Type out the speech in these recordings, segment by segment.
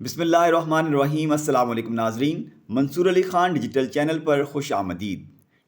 بسم اللہ الرحمن الرحیم۔ السلام علیکم ناظرین، منصور علی خان ڈیجیٹل چینل پر خوش آمدید۔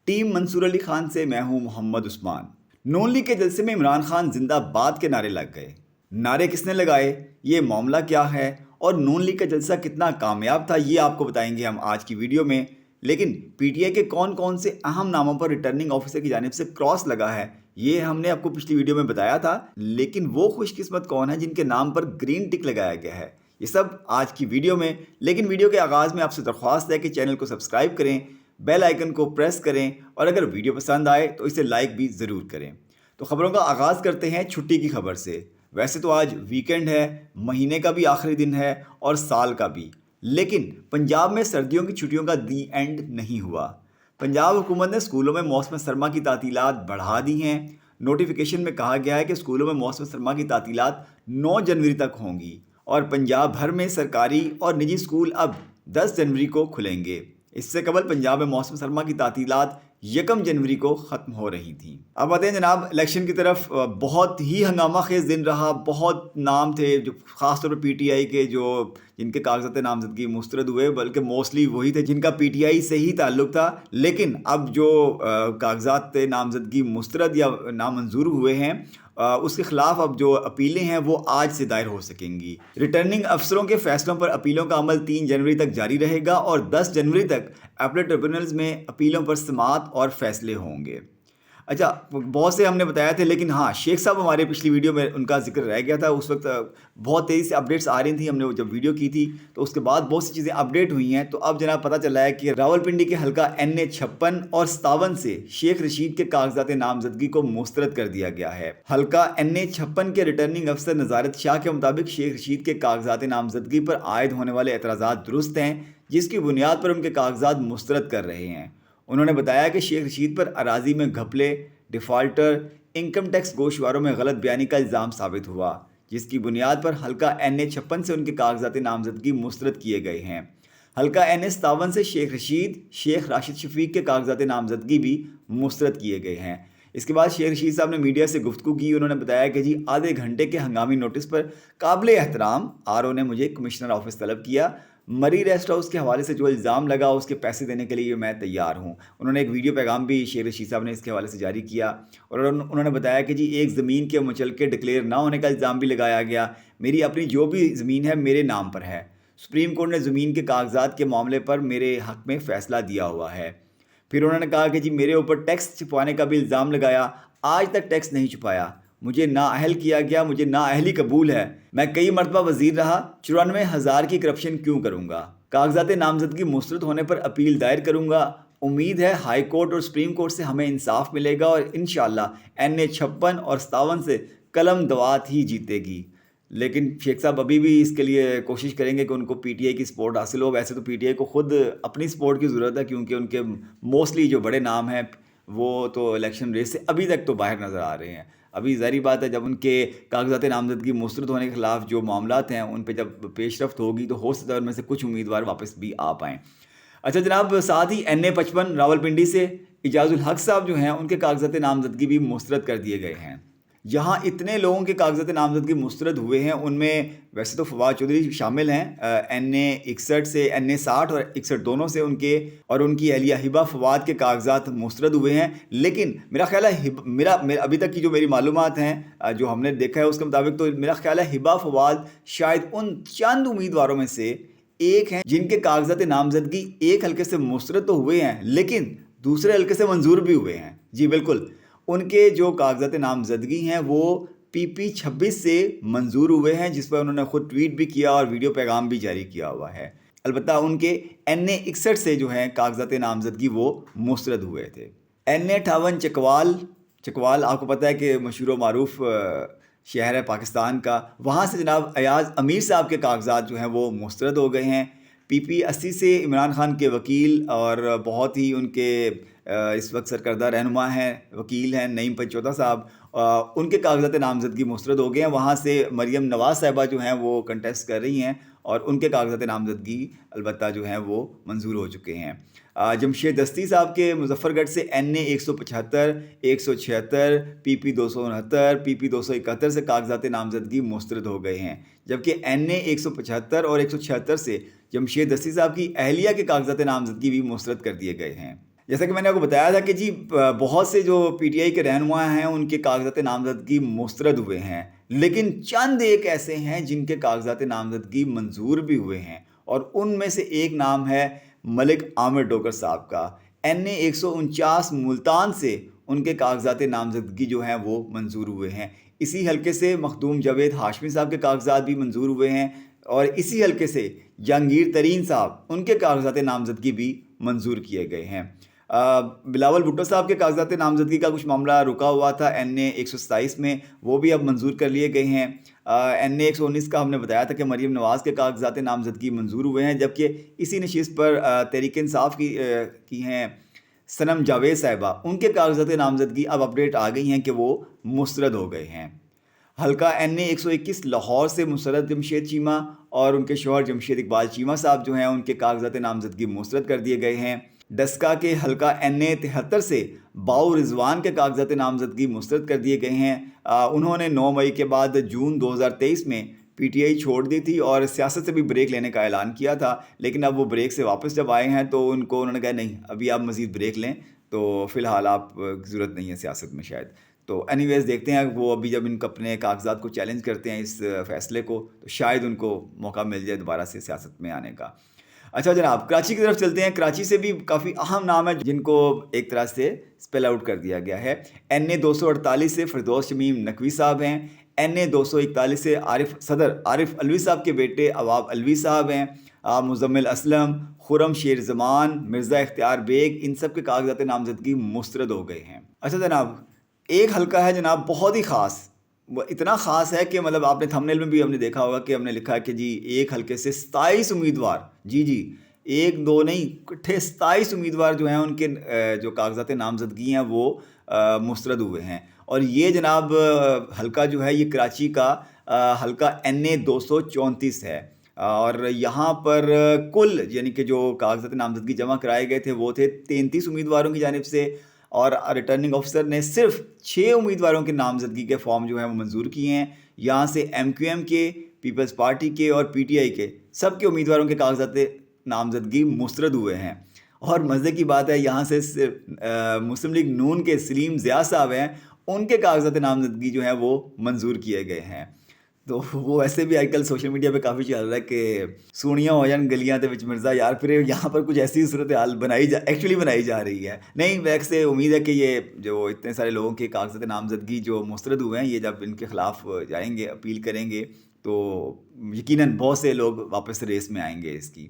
ٹیم منصور علی خان سے میں ہوں محمد عثمان۔ نون لیگ کے جلسے میں عمران خان زندہ باد کے نعرے لگ گئے۔ نعرے کس نے لگائے، یہ معاملہ کیا ہے اور نون لیگ کا جلسہ کتنا کامیاب تھا، یہ آپ کو بتائیں گے ہم آج کی ویڈیو میں۔ لیکن پی ٹی آئی کے کون کون سے اہم ناموں پر ریٹرننگ آفیسر کی جانب سے کراس لگا ہے، یہ ہم نے آپ کو پچھلی ویڈیو میں بتایا تھا، لیکن وہ خوش قسمت کون ہے جن کے نام پر گرین ٹک لگایا گیا ہے، یہ سب آج کی ویڈیو میں۔ لیکن ویڈیو کے آغاز میں آپ سے درخواست ہے کہ چینل کو سبسکرائب کریں، بیل آئیکن کو پریس کریں اور اگر ویڈیو پسند آئے تو اسے لائک بھی ضرور کریں۔ تو خبروں کا آغاز کرتے ہیں چھٹی کی خبر سے۔ ویسے تو آج ویکینڈ ہے، مہینے کا بھی آخری دن ہے اور سال کا بھی، لیکن پنجاب میں سردیوں کی چھٹیوں کا دی اینڈ نہیں ہوا۔ پنجاب حکومت نے اسکولوں میں موسم سرما کی تعطیلات بڑھا دی ہیں۔ نوٹیفیکیشن میں کہا گیا ہے کہ اسکولوں میں موسم سرما کی تعطیلات 9 جنوری تک ہوں گی اور پنجاب بھر میں سرکاری اور نجی اسکول اب 10 جنوری کو کھلیں گے۔ اس سے قبل پنجاب میں موسم سرما کی تعطیلات 1 جنوری کو ختم ہو رہی تھیں۔ اب آتے ہیں جناب الیکشن کی طرف۔ بہت ہی ہنگامہ خیز دن رہا، بہت نام تھے جو خاص طور پر پی ٹی آئی کے جن کے کاغذات نامزدگی مسترد ہوئے، بلکہ موسٹلی وہی تھے جن کا پی ٹی آئی سے ہی تعلق تھا۔ لیکن اب جو کاغذات نامزدگی مسترد یا نامنظور ہوئے ہیں، اس کے خلاف اب جو اپیلیں ہیں وہ آج سے دائر ہو سکیں گی۔ ریٹرننگ افسروں کے فیصلوں پر اپیلوں کا عمل 3 جنوری تک جاری رہے گا اور 10 جنوری تک اپیلیٹ ٹریبیونلز میں اپیلوں پر سماعت اور فیصلے ہوں گے۔ اچھا، بہت سے ہم نے بتایا تھے، لیکن ہاں شیخ صاحب ہمارے پچھلی ویڈیو میں ان کا ذکر رہ گیا تھا۔ اس وقت بہت تیزی سے اپڈیٹس آ رہی تھیں، ہم نے جب ویڈیو کی تھی تو اس کے بعد بہت سی چیزیں اپڈیٹ ہوئی ہیں۔ تو اب جناب پتہ چلا ہے کہ راولپنڈی کے حلقہ NA56 اور 57 سے شیخ رشید کے کاغذات نامزدگی کو مسترد کر دیا گیا ہے۔ حلقہ NA56 کے ریٹرننگ افسر نظارت شاہ کے مطابق شیخ رشید کے کاغذات نامزدگی پر عائد ہونے والے اعتراضات درست ہیں، جس کی بنیاد پر ان کے کاغذات مسترد کر رہے ہیں۔ انہوں نے بتایا کہ شیخ رشید پر اراضی میں گھپلے، ڈیفالٹر، انکم ٹیکس گوشواروں میں غلط بیانی کا الزام ثابت ہوا، جس کی بنیاد پر حلقہ NA56 سے ان کے کاغذات نامزدگی مسترد کیے گئے ہیں۔ حلقہ NA57 سے شیخ رشید، شیخ راشد شفیق کے کاغذات نامزدگی بھی مسترد کیے گئے ہیں۔ اس کے بعد شیخ رشید صاحب نے میڈیا سے گفتگو کی۔ انہوں نے بتایا کہ آدھے گھنٹے کے ہنگامی نوٹس پر قابل احترام RO نے مجھے کمشنر آفس طلب کیا۔ مری ریسٹ ہاؤس کے حوالے سے جو الزام لگا اس کے پیسے دینے کے لیے میں تیار ہوں۔ انہوں نے ایک ویڈیو پیغام بھی شیخ رشید صاحب نے اس کے حوالے سے جاری کیا اور انہوں نے بتایا کہ ایک زمین کے مچلقے ڈکلیئر نہ ہونے کا الزام بھی لگایا گیا۔ میری اپنی جو بھی زمین ہے میرے نام پر ہے۔ سپریم کورٹ نے زمین کے کاغذات کے معاملے پر میرے حق میں فیصلہ دیا ہوا ہے۔ پھر انہوں نے کہا کہ میرے اوپر ٹیکس چھپانے کا بھی الزام لگایا، آج تک ٹیکس نہیں چھپایا، مجھے نااہل کیا گیا، مجھے نااہلی قبول ہے، میں کئی مرتبہ وزیر رہا، 94,000 کی کرپشن کیوں کروں گا، کاغذات نامزدگی مسترد ہونے پر اپیل دائر کروں گا، امید ہے ہائی کورٹ اور سپریم کورٹ سے ہمیں انصاف ملے گا اور انشاءاللہ NA56 اور 57 سے قلم دوات ہی جیتے گی۔ لیکن شیخ صاحب ابھی بھی اس کے لیے کوشش کریں گے کہ ان کو پی ٹی آئی کی سپورٹ حاصل ہو۔ ویسے تو پی ٹی آئی کو خود اپنی سپورٹ کی ضرورت ہے، کیونکہ ان کے موسٹلی جو بڑے نام ہیں وہ تو الیکشن ریس سے ابھی تک تو باہر نظر آ رہے ہیں۔ ابھی ظاہری بات ہے جب ان کے کاغذات نامزدگی مسترد ہونے کے خلاف جو معاملات ہیں ان پہ جب پیش رفت ہوگی تو ہو سکتا ہے ان میں سے کچھ امیدوار واپس بھی آ پائیں۔ اچھا جناب، ساتھ ہی NA55 راولپنڈی سے اعجاز الحق صاحب جو ہیں ان کے کاغذات نامزدگی بھی مسترد کر دیے گئے ہیں۔ جہاں اتنے لوگوں کے کاغذات نامزدگی مسترد ہوئے ہیں ان میں ویسے تو فواد چودھری شامل ہیں، NA61 سے NA60 اور 61 دونوں سے ان کی اہلیہ ہبہ فواد کے کاغذات مسترد ہوئے ہیں۔ لیکن میرا خیال ہے میرا ابھی تک کی جو میری معلومات ہیں جو ہم نے دیکھا ہے اس کے مطابق تو میرا خیال ہے ہبہ فواد شاید ان چند امیدواروں میں سے ایک ہیں جن کے کاغذات نامزدگی ایک حلقے سے مسترد تو ہوئے ہیں لیکن دوسرے حلقے سے منظور بھی ہوئے ہیں۔ جی بالکل، ان کے جو کاغذات نامزدگی ہیں وہ PP26 سے منظور ہوئے ہیں، جس پر انہوں نے خود ٹویٹ بھی کیا اور ویڈیو پیغام بھی جاری کیا ہوا ہے۔ البتہ ان کے NA61 سے جو ہیں کاغذات نامزدگی وہ مسترد ہوئے تھے۔ NA58 چکوال آپ کو پتہ ہے کہ مشہور و معروف شہر ہے پاکستان کا، وہاں سے جناب ایاز امیر صاحب کے کاغذات جو ہیں وہ مسترد ہو گئے ہیں۔ PP80 سے عمران خان کے وکیل اور بہت ہی ان کے اس وقت سرکردہ رہنما ہیں، وکیل ہیں نعیم پنچوتا صاحب، ان کے کاغذات نامزدگی مسترد ہو گئے ہیں. وہاں سے مریم نواز صاحبہ جو ہیں وہ کنٹیسٹ کر رہی ہیں اور ان کے کاغذات نامزدگی البتہ جو ہیں وہ منظور ہو چکے ہیں. جمشید دستی صاحب کے مظفر گڑھ سے NA 175, 176, PP 269, PP 271 سے کاغذات نامزدگی مسترد ہو گئے ہیں, جبکہ NA 175 اور 176 سے جمشید دستی صاحب کی اہلیہ کے کاغذات نامزدگی بھی مسترد کر دیے گئے ہیں. جیسا کہ میں نے آپ کو بتایا تھا کہ جی بہت سے جو PTI کے رہنما ہیں ان کے کاغذات نامزدگی مسترد ہوئے ہیں, لیکن چند ایک ایسے ہیں جن کے کاغذات نامزدگی منظور بھی ہوئے ہیں, اور ان میں سے ایک نام ہے ملک عامر ڈوگر صاحب کا. NA 149 ملتان سے ان کے کاغذات نامزدگی جو ہیں وہ منظور ہوئے ہیں. اسی حلقے سے مخدوم جاوید ہاشمی صاحب کے کاغذات بھی منظور ہوئے ہیں, اور اسی حلقے سے جہانگیر ترین صاحب ان کے کاغذات نامزدگی بھی منظور کیے گئے ہیں. بلاول بھٹو صاحب کے کاغذات نامزدگی کا کچھ معاملہ رکا ہوا تھا NA 127 میں, وہ بھی اب منظور کر لیے گئے ہیں. NA 119 کا ہم نے بتایا تھا کہ مریم نواز کے کاغذات نامزدگی منظور ہوئے ہیں, جبکہ اسی نشست پر تحریک انصاف کی ہیں صنم جاوید صاحبہ, ان کے کاغذات نامزدگی اب اپڈیٹ آ گئی ہیں کہ وہ مسترد ہو گئے ہیں. حلقہ NA 121 لاہور سے مسرت جمشید چیمہ اور ان کے شوہر جمشید اقبال چیمہ صاحب جو ہیں ان کے کاغذات نامزدگی مسترد کر دیے گئے ہیں. ڈسکا کے حلقہ NA 73 سے باؤ رضوان کے کاغذات نامزدگی مسترد کر دیے گئے ہیں. انہوں نے 9 مئی کے بعد جون 2023 میں PTI چھوڑ دی تھی اور سیاست سے بھی بریک لینے کا اعلان کیا تھا, لیکن اب وہ بریک سے واپس جب آئے ہیں تو انہوں نے کہا نہیں ابھی آپ مزید بریک لیں, تو فی الحال آپ ضرورت نہیں ہے سیاست میں شاید. تو اینی ویز دیکھتے ہیں وہ ابھی جب ان کو اپنے کاغذات کو چیلنج کرتے ہیں اس فیصلے کو, تو شاید ان کو موقع مل جائے دوبارہ سے سیاست میں آنے کا. اچھا جناب, کراچی کی طرف چلتے ہیں. کراچی سے بھی کافی اہم نام ہے جن کو ایک طرح سے اسپیل آؤٹ کر دیا گیا ہے. NA 248 سے فردوس شمیم نقوی صاحب ہیں. NA 241 سے صدر عارف علوی صاحب کے بیٹے عواب علوی صاحب ہیں. مزمل اسلم, خرم شیر زمان, مرزا اختیار بیگ, ان سب کے کاغذات نامزدگی مسترد ہو گئے ہیں. اچھا جناب, ایک حلقہ ہے جناب بہت ہی خاص, وہ اتنا خاص ہے کہ مطلب آپ نے تھمبنیل میں بھی ہم نے دیکھا ہوگا کہ ہم نے لکھا ہے کہ جی ایک حلقے سے 27 امیدوار, جی ایک دو نہیں کٹھے 27 امیدوار جو ہیں ان کے جو کاغذات نامزدگی ہیں وہ مسترد ہوئے ہیں. اور یہ جناب حلقہ جو ہے یہ کراچی کا حلقہ NA 234 ہے, اور یہاں پر کل یعنی کہ جو کاغذات نامزدگی جمع کرائے گئے تھے وہ تھے 33 امیدواروں کی جانب سے, اور ریٹرننگ آفیسر نے صرف 6 امیدواروں کے نامزدگی کے فارم جو ہیں وہ منظور کیے ہیں. یہاں سے MQM کے, پیپلز پارٹی کے اور PTI کے سب کے امیدواروں کے کاغذات نامزدگی مسترد ہوئے ہیں. اور مزے کی بات ہے یہاں سے مسلم لیگ نون کے سلیم ضیاء صاحب ہیں, ان کے کاغذات نامزدگی جو ہیں وہ منظور کیے گئے ہیں. تو وہ ایسے بھی آج کل سوشل میڈیا پہ کافی چل رہا ہے کہ سونیاں ہو جان گلیاں دے وچ مرزا یار, پھر یہاں پر کچھ ایسی صورتحال ایکچولی بنائی جا رہی ہے. نہیں, ویسے امید ہے کہ یہ جو اتنے سارے لوگوں کے کاغذات نامزدگی جو مسترد ہوئے ہیں, یہ جب ان کے خلاف جائیں گے اپیل کریں گے تو یقیناً بہت سے لوگ واپس ریس میں آئیں گے اس کی.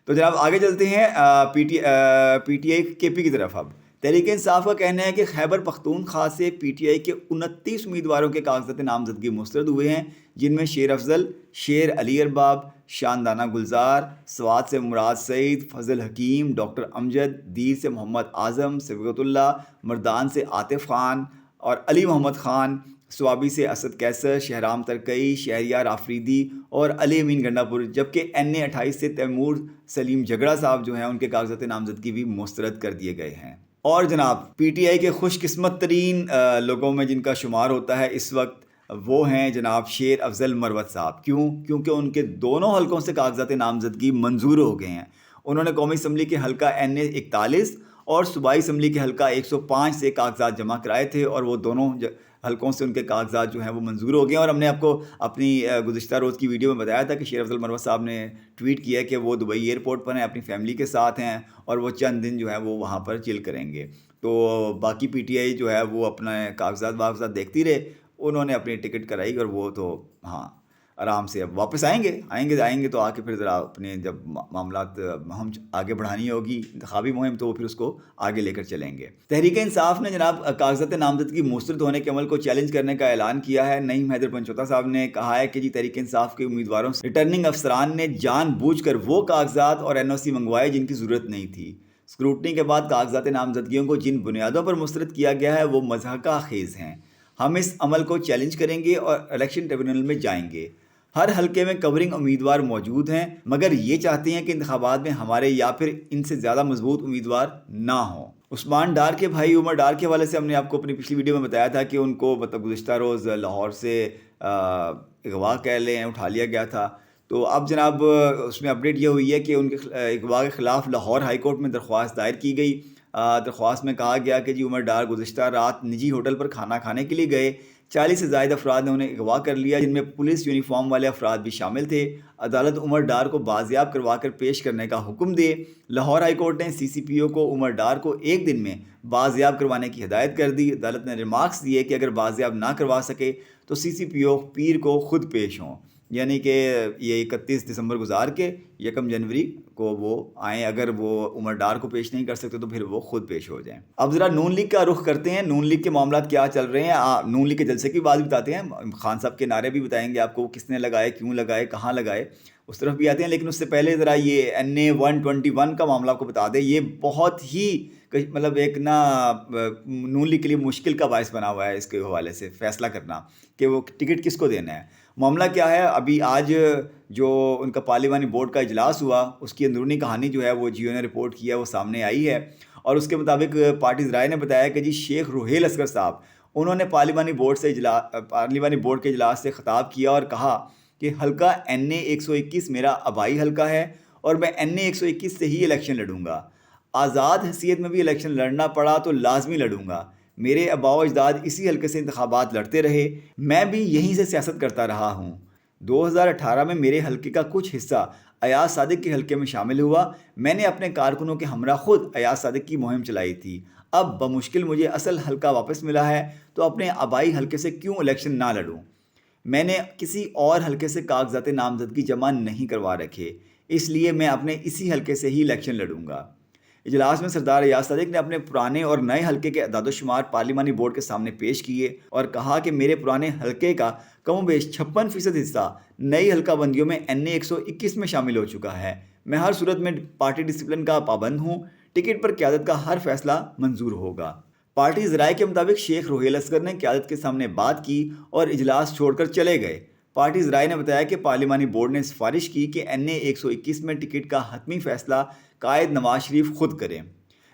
تو جناب آگے چلتے ہیں PTI KP کی طرف. اب تحریک انصاف کا کہنا ہے کہ خیبر پختونخوا سے PTI کے 29 امیدواروں کے کاغذات نامزدگی مسترد ہوئے ہیں, جن میں شیر افضل, شیر علی ارباب, شاندانہ گلزار, سوات سے مراد سعید, فضل حکیم, ڈاکٹر امجد, دیر سے محمد اعظم, صبغت اللہ, مردان سے عاطف خان اور علی محمد خان, سوابی سے اسد کیسر, شہرام ترکئی, شہریار آفریدی اور علی امین گنڈا پور, جبکہ NA 28 سے تیمور سلیم جھگڑا صاحب جو ہیں ان کے کاغذات نامزدگی بھی مسترد کر دیے گئے ہیں. اور جناب PTI کے خوش قسمت ترین لوگوں میں جن کا شمار ہوتا ہے اس وقت وہ ہیں جناب شیر افضل مروت صاحب. کیونکہ ان کے دونوں حلقوں سے کاغذات نامزدگی منظور ہو گئے ہیں. انہوں نے قومی اسمبلی کے حلقہ NA 41 اور صوبائی اسمبلی کے حلقہ 105 سے کاغذات جمع کرائے تھے, اور وہ دونوں حلقوں سے ان کے کاغذات جو ہیں وہ منظور ہو گئے ہیں. اور ہم نے آپ کو اپنی گزشتہ روز کی ویڈیو میں بتایا تھا کہ شیر افضل مروت صاحب نے ٹویٹ کیا کہ وہ دبئی ایئرپورٹ پر ہیں, اپنی فیملی کے ساتھ ہیں, اور وہ چند دن جو ہے وہ وہاں پر چل کریں گے. تو باقی PTI جو ہے وہ اپنا کاغذات دیکھتی رہے, انہوں نے اپنی ٹکٹ کرائی اور وہ تو ہاں آرام سے اب واپس آئیں گے تو آ کے پھر ذرا اپنے جب معاملات ہم آگے بڑھانی ہوگی انتخابی مہم تو وہ پھر اس کو آگے لے کر چلیں گے. تحریک انصاف نے جناب کاغذات نامزدگی مسترد ہونے کے عمل کو چیلنج کرنے کا اعلان کیا ہے. نعیم حیدر پنچوتا صاحب نے کہا ہے کہ جی تحریک انصاف کے امیدواروں سے ریٹرننگ افسران نے جان بوجھ کر وہ کاغذات اور NOC منگوائے جن کی ضرورت نہیں تھی. اسکروٹنی کے بعد کاغذات نامزدگیوں کو جن بنیادوں پر مسترد کیا گیا ہے وہ مضحکہ خیز ہیں. ہم اس عمل کو چیلنج کریں گے اور الیکشن ٹریبونل میں جائیں گے۔ ہر حلقے میں کورنگ امیدوار موجود ہیں، مگر یہ چاہتے ہیں کہ انتخابات میں ہمارے یا پھر ان سے زیادہ مضبوط امیدوار نہ ہوں۔ عثمان ڈار کے بھائی عمر ڈار کے حوالے سے ہم نے آپ کو اپنی پچھلی ویڈیو میں بتایا تھا کہ ان کو گزشتہ روز لاہور سے اغوا کہہ لیں اٹھا لیا گیا تھا۔ تو اب جناب اس میں اپڈیٹ یہ ہوئی ہے کہ ان کے اغوا کے خلاف لاہور ہائی کورٹ میں درخواست دائر کی گئی۔ درخواست میں کہا گیا کہ جی عمر ڈار گزشتہ رات نجی ہوٹل پر کھانا کھانے کے لیے گئے، 40 سے زائد افراد نے انہیں اغوا کر لیا، جن میں پولیس یونیفارم والے افراد بھی شامل تھے۔ عدالت عمر ڈار کو بازیاب کروا کر پیش کرنے کا حکم دے۔ لاہور ہائی کورٹ نے سی سی پی او کو عمر ڈار کو 1 دن میں بازیاب کروانے کی ہدایت کر دی۔ عدالت نے ریمارکس دیے کہ اگر بازیاب نہ کروا سکے تو سی سی پی او پیر کو خود پیش ہوں، یعنی کہ یہ 31 دسمبر گزار کے 1 جنوری کو وہ آئیں۔ اگر وہ عمر ڈار کو پیش نہیں کر سکتے تو پھر وہ خود پیش ہو جائیں۔ اب ذرا نون لیگ کا رخ کرتے ہیں، نون لیگ کے معاملات کیا چل رہے ہیں۔ نون لیگ کے جلسے کی بات بتاتے ہیں، خان صاحب کے نعرے بھی بتائیں گے آپ کو، کس نے لگائے، کیوں لگائے، کہاں لگائے، اس طرف بھی آتے ہیں۔ لیکن اس سے پہلے ذرا یہ NA 121 کا معاملہ آپ کو بتا دیں، یہ بہت ہی مطلب ایک نون لیگ کے لیے مشکل کا باعث بنا ہوا ہے اس کے حوالے سے فیصلہ کرنا کہ وہ ٹکٹ کس کو دینا ہے۔ معاملہ کیا ہے، ابھی آج جو ان کا پارلیمانی بورڈ کا اجلاس ہوا، اس کی اندرونی کہانی جو ہے وہ جیو نے رپورٹ کی ہے، وہ سامنے آئی ہے، اور اس کے مطابق پارٹی ذرائع نے بتایا کہ جی شیخ روہیل اصغر صاحب انہوں نے پارلیمانی بورڈ کے اجلاس سے خطاب کیا اور کہا کہ حلقہ NA 121 میرا آبائی حلقہ ہے اور میں NA 121 سے ہی الیکشن لڑوں گا۔ آزاد حیثیت میں بھی الیکشن لڑنا پڑا تو لازمی لڑوں گا۔ میرے آباء و اجداد اسی حلقے سے انتخابات لڑتے رہے، میں بھی یہیں سے سیاست کرتا رہا ہوں۔ 2018 میں میرے حلقے کا کچھ حصہ ایاز صادق کے حلقے میں شامل ہوا۔ میں نے اپنے کارکنوں کے ہمراہ خود ایاز صادق کی مہم چلائی تھی۔ اب بمشکل مجھے اصل حلقہ واپس ملا ہے تو اپنے آبائی حلقے سے کیوں الیکشن نہ لڑوں؟ میں نے کسی اور حلقے سے کاغذات نامزدگی جمع نہیں کروا رکھے، اس لیے میں اپنے اسی حلقے سے ہی الیکشن لڑوں گا۔ اجلاس میں سردار ایاز صادق نے اپنے پرانے اور نئے حلقے کے اعداد و شمار پارلیمانی بورڈ کے سامنے پیش کیے اور کہا کہ میرے پرانے حلقے کا کم و بیش 56% حصہ نئی حلقہ بندیوں میں NA 121 میں شامل ہو چکا ہے۔ میں ہر صورت میں پارٹی ڈسپلن کا پابند ہوں، ٹکٹ پر قیادت کا ہر فیصلہ منظور ہوگا۔ پارٹی ذرائع کے مطابق شیخ روہیل اصغر نے قیادت کے سامنے بات کی اور اجلاس چھوڑ کر چلے گئے۔ پارٹی ذرائع نے بتایا کہ پارلیمانی بورڈ نے سفارش کی کہ NA 121 میں ٹکٹ کا حتمی فیصلہ قائد نواز شریف خود کریں۔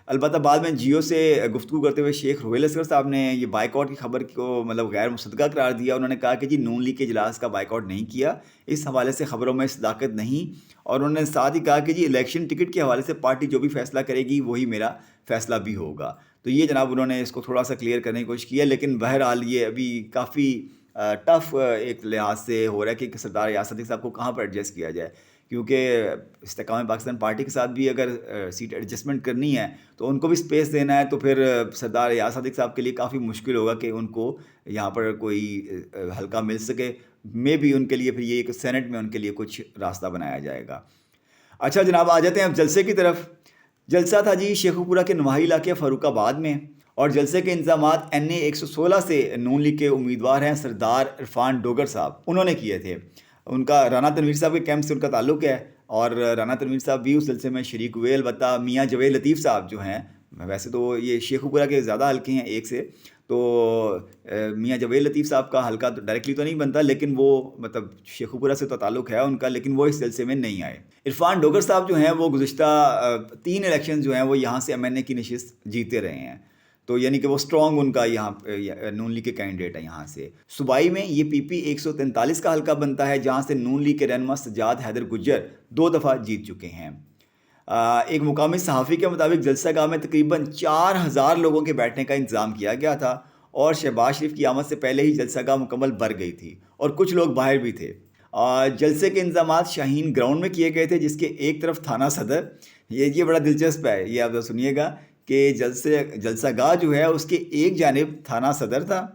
البتہ بعد میں جیو سے گفتگو کرتے ہوئے شیخ روہیل اصغر صاحب نے یہ بائیکاٹ کی خبر کو غیر مصدقہ قرار دیا۔ انہوں نے کہا کہ جی نون لیگ کے اجلاس کا بائیکاٹ نہیں کیا، اس حوالے سے خبروں میں صداقت نہیں، اور انہوں نے ساتھ ہی کہا کہ جی الیکشن ٹکٹ کے حوالے سے پارٹی جو بھی فیصلہ کرے گی وہی میرا فیصلہ بھی ہوگا۔ تو یہ جناب انہوں نے اس کو تھوڑا سا کلیئر کرنے کی کوشش کی ہے، لیکن بہرحال یہ ابھی کافی ٹف ایک لحاظ سے ہو رہا ہے کہ سردار ایاز صادق صاحب کو کہاں پر ایڈجسٹ کیا جائے، کیونکہ استحکام پاکستان پارٹی کے ساتھ بھی اگر سیٹ ایڈجسٹمنٹ کرنی ہے تو ان کو بھی سپیس دینا ہے، تو پھر سردار ایاز صادق صاحب کے لیے کافی مشکل ہوگا کہ ان کو یہاں پر کوئی حلقہ مل سکے۔ میں بھی ان کے لیے پھر یہ ایک سینٹ میں ان کے لیے کچھ راستہ بنایا جائے گا۔ اچھا جناب آ جاتے ہیں اب جلسے کی طرف۔ جلسہ تھا جی شیخو پورہ کے نواحی علاقے فاروق آباد میں، اور جلسے کے انتظامات NA 116 سے نون لیگ کے امیدوار ہیں سردار عرفان ڈوگر صاحب، انہوں نے کیے تھے۔ ان کا رانا تنویر صاحب کے کیمپ سے ان کا تعلق ہے، اور رانا تنویر صاحب بھی اس سلسلے میں شریک ہوئے۔ البتہ میاں جوید لطیف صاحب جو ہیں، ویسے تو یہ شیخو پورہ کے زیادہ حلقے ہیں ایک سے، تو میاں جوید لطیف صاحب کا حلقہ تو ڈائریکٹلی تو نہیں بنتا، لیکن وہ شیخو پورہ سے تو تعلق ہے ان کا، لیکن وہ اس سلسلے میں نہیں آئے۔ عرفان ڈوگر صاحب جو ہیں وہ گزشتہ 3 الیکشن جو ہیں وہ یہاں سے MNA کی نشست جیتے رہے ہیں، تو یعنی کہ وہ سٹرونگ ان کا یہاں نون لیگ کے کینڈیڈیٹ ہے یہاں سے۔ صوبائی میں یہ PP 143 کا حلقہ بنتا ہے، جہاں سے نون لیگ کے رہنما سجاد حیدر گجر 2 دفعہ جیت چکے ہیں۔ ایک مقامی صحافی کے مطابق جلسہ گاہ میں تقریباً 4000 لوگوں کے بیٹھنے کا انتظام کیا گیا تھا، اور شہباز شریف کی آمد سے پہلے ہی جلسہ گاہ مکمل بھر گئی تھی اور کچھ لوگ باہر بھی تھے۔ جلسے کے انتظامات شاہین گراؤنڈ میں کیے گئے تھے، جس کے ایک طرف تھانہ صدر، یہ بڑا دلچسپ ہے، یہ آپ سنیے گا کہ جلسہ گاہ جو ہے اس کے ایک جانب تھانہ صدر تھا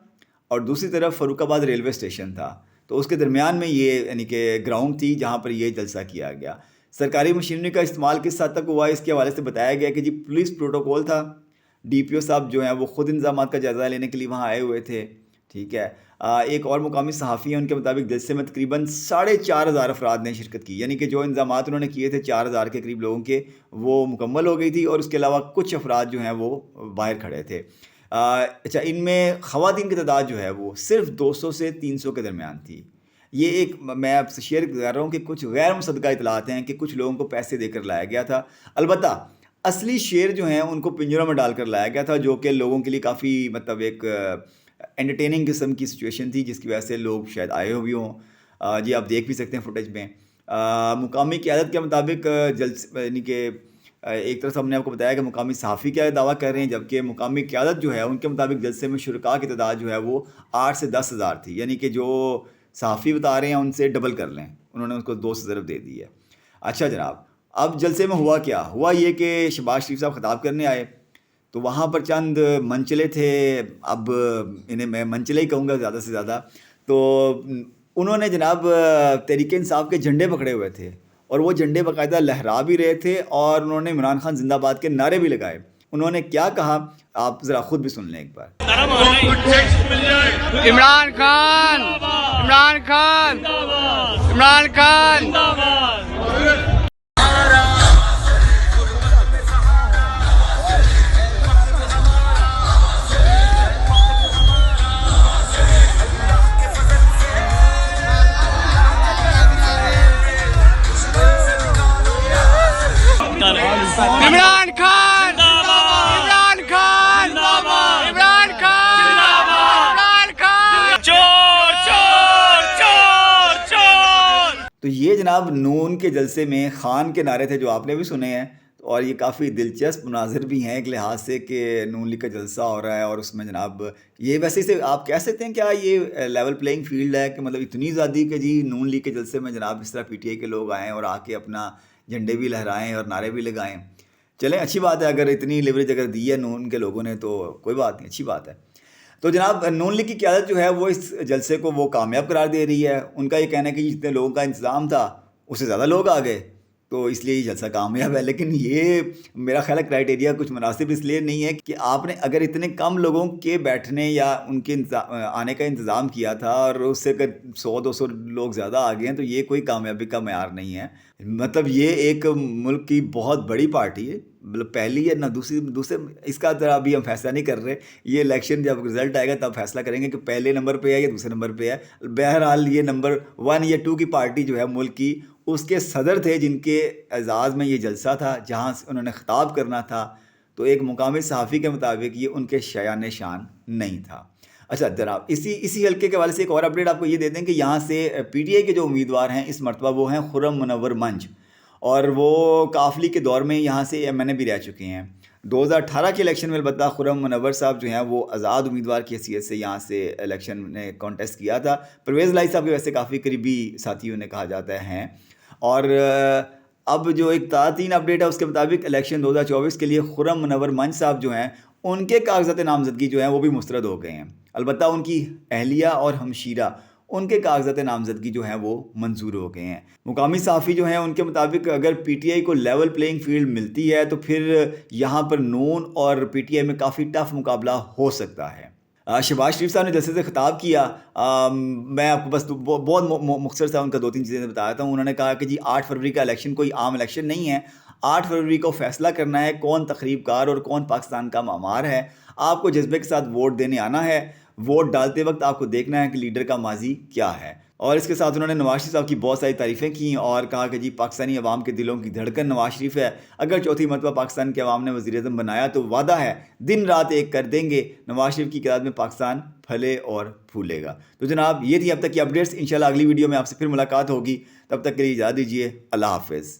اور دوسری طرف فاروق آباد ریلوے اسٹیشن تھا، تو اس کے درمیان میں یہ یعنی کہ گراؤنڈ تھی جہاں پر یہ جلسہ کیا گیا۔ سرکاری مشینری کا استعمال کس حد تک ہوا، اس کے حوالے سے بتایا گیا کہ جی پولیس پروٹوکول تھا، DPO صاحب جو ہیں وہ خود انتظامات کا جائزہ لینے کے لیے وہاں آئے ہوئے تھے، ٹھیک ہے۔ ایک اور مقامی صحافی ہیں، ان کے مطابق جلسے میں تقریباً 4500 افراد نے شرکت کی، یعنی کہ جو انتظامات انہوں نے کیے تھے 4000 کے قریب لوگوں کے، وہ مکمل ہو گئی تھی، اور اس کے علاوہ کچھ افراد جو ہیں وہ باہر کھڑے تھے۔ اچھا، ان میں خواتین کی تعداد جو ہے وہ صرف 200 سے 300 کے درمیان تھی. یہ ایک میں آپ سے شیئر کر رہا ہوں کہ کچھ غیر مصدقہ اطلاعات ہیں کہ کچھ لوگوں کو پیسے دے کر لایا گیا تھا. البتہ اصلی شیر جو ہیں ان کو پنجروں میں ڈال کر لایا گیا تھا، جو کہ لوگوں کے لیے کافی مطلب ایک انٹرٹیننگ قسم کی سچویشن تھی، جس کی وجہ سے لوگ شاید آئے ہوئے ہوں. جی آپ دیکھ بھی سکتے ہیں فوٹیج میں. مقامی قیادت کے مطابق یعنی کہ ایک طرف ہم نے آپ کو بتایا کہ مقامی صحافی کیا دعویٰ کر رہے ہیں، جبکہ مقامی قیادت جو ہے ان کے مطابق جلسے میں شرکاء کی تعداد جو ہے وہ 8 سے 10 ہزار تھی. یعنی کہ جو صحافی بتا رہے ہیں ان سے ڈبل کر لیں، انہوں نے اس کو 2 سے ضرب دے دی ہے. اچھا جناب، اب جلسے میں ہوا کیا؟ ہوا یہ کہ شہباز شریف صاحب خطاب کرنے آئے تو وہاں پر چند منچلے تھے. اب انہیں میں منچلے ہی کہوں گا زیادہ سے زیادہ. تو انہوں نے جناب تحریک انصاف کے جھنڈے پکڑے ہوئے تھے، اور وہ جھنڈے باقاعدہ لہرا بھی رہے تھے، اور انہوں نے عمران خان زندہ باد کے نعرے بھی لگائے. انہوں نے کیا کہا آپ ذرا خود بھی سن لیں ایک بار. عمران خان، عمران خان، عمران خان. عمران خان، عمران خان، عمران خان، عمران خان. چور چور چور چور. تو یہ جناب نون کے جلسے میں خان کے نعرے تھے جو آپ نے بھی سنے ہیں، اور یہ کافی دلچسپ مناظر بھی ہیں ایک لحاظ سے کہ نون لیگ کا جلسہ ہو رہا ہے، اور اس میں جناب یہ ویسے سے آپ کہہ سکتے ہیں کیا یہ لیول پلینگ فیلڈ ہے کہ مطلب اتنی زیادہ کہ جی نون لیگ کے جلسے میں جناب اس طرح پی ٹی آئی کے لوگ آئیں اور آ کے اپنا جھنڈے بھی لہرائیں اور نعرے بھی لگائیں. چلیں اچھی بات ہے، اگر اتنی لیوریج اگر دی ہے نون کے لوگوں نے تو کوئی بات نہیں، اچھی بات ہے. تو جناب نون لیگ کی قیادت جو ہے وہ اس جلسے کو وہ کامیاب قرار دے رہی ہے. ان کا یہ کہنا ہے کہ جتنے لوگوں کا انتظام تھا اس سے زیادہ لوگ آ گئے تو اس لیے یہ جلسہ کامیاب ہے. لیکن یہ میرا خیال ہے کرائٹیریا کچھ مناسب اس لیے نہیں ہے کہ آپ نے اگر اتنے کم لوگوں کے بیٹھنے یا ان کے آنے کا انتظام کیا تھا اور اس سے اگر 100-200 لوگ زیادہ آ گئے ہیں تو یہ کوئی کامیابی کا معیار نہیں ہے. مطلب یہ ایک ملک کی بہت بڑی پارٹی ہے، مطلب پہلی ہے نہ دوسرے اس کا ذرا ابھی ہم فیصلہ نہیں کر رہے. یہ الیکشن جب رزلٹ آئے گا تب فیصلہ کریں گے کہ پہلے نمبر پہ ہے یا دوسرے نمبر پہ ہے. بہرحال یہ نمبر 1 یا 2 کی پارٹی جو ہے ملک کی، اس کے صدر تھے جن کے اعزاز میں یہ جلسہ تھا جہاں سے انہوں نے خطاب کرنا تھا. تو ایک مقامی صحافی کے مطابق یہ ان کے شایان شان نہیں تھا. اچھا جناب، اسی حلقے کے حوالے سے ایک اور اپڈیٹ آپ کو یہ دے دیں کہ یہاں سے پی ٹی آئی کے جو امیدوار ہیں اس مرتبہ وہ ہیں خرم منور منج، اور وہ کافلی کے دور میں یہاں سے ایم این اے بھی رہ چکے ہیں. 2018 کے الیکشن میں البتہ خرم منور صاحب جو ہیں وہ آزاد امیدوار کی حیثیت سے یہاں سے الیکشن نے کانٹیسٹ کیا تھا. پرویز لائی صاحب کے ویسے کافی قریبی ساتھی انہیں کہا جاتا ہے. اور اب جو ایک تازہ اپڈیٹ ہے اس کے مطابق الیکشن 2024 کے لیے خرم منور منج صاحب جو ہیں ان کے کاغذات نامزدگی جو ہیں وہ بھی مسترد ہو گئے ہیں. البتہ ان کی اہلیہ اور ہمشیرہ ان کے کاغذات نامزدگی جو ہیں وہ منظور ہو گئے ہیں. مقامی صحافی جو ہیں ان کے مطابق اگر پی ٹی آئی کو لیول پلینگ فیلڈ ملتی ہے تو پھر یہاں پر نون اور پی ٹی آئی میں کافی ٹف مقابلہ ہو سکتا ہے. شہباز شریف صاحب نے جلسے سے خطاب کیا. میں آپ کو بس بہت مختصر سا ان کا 2-3 چیزیں بتاتا ہوں. انہوں نے کہا کہ جی 8 فروری کا الیکشن کوئی عام الیکشن نہیں ہے. 8 فروری کو فیصلہ کرنا ہے کون تخریب کار اور کون پاکستان کا معمار ہے. آپ کو جذبے کے ساتھ ووٹ دینے آنا ہے. ووٹ ڈالتے وقت آپ کو دیکھنا ہے کہ لیڈر کا ماضی کیا ہے. اور اس کے ساتھ انہوں نے نواز شریف صاحب کی بہت ساری تعریفیں کیں اور کہا کہ جی پاکستانی عوام کے دلوں کی دھڑکن نواز شریف ہے. اگر چوتھی مرتبہ پاکستان کے عوام نے وزیر اعظم بنایا تو وعدہ ہے دن رات ایک کر دیں گے. نواز شریف کی قیادت میں پاکستان پھلے اور پھولے گا. تو جناب یہ تھی اب تک کی اپڈیٹس. انشاءاللہ اگلی ویڈیو میں آپ سے پھر ملاقات ہوگی. تب تک کے لیے اجازت دیجیے. اللہ حافظ.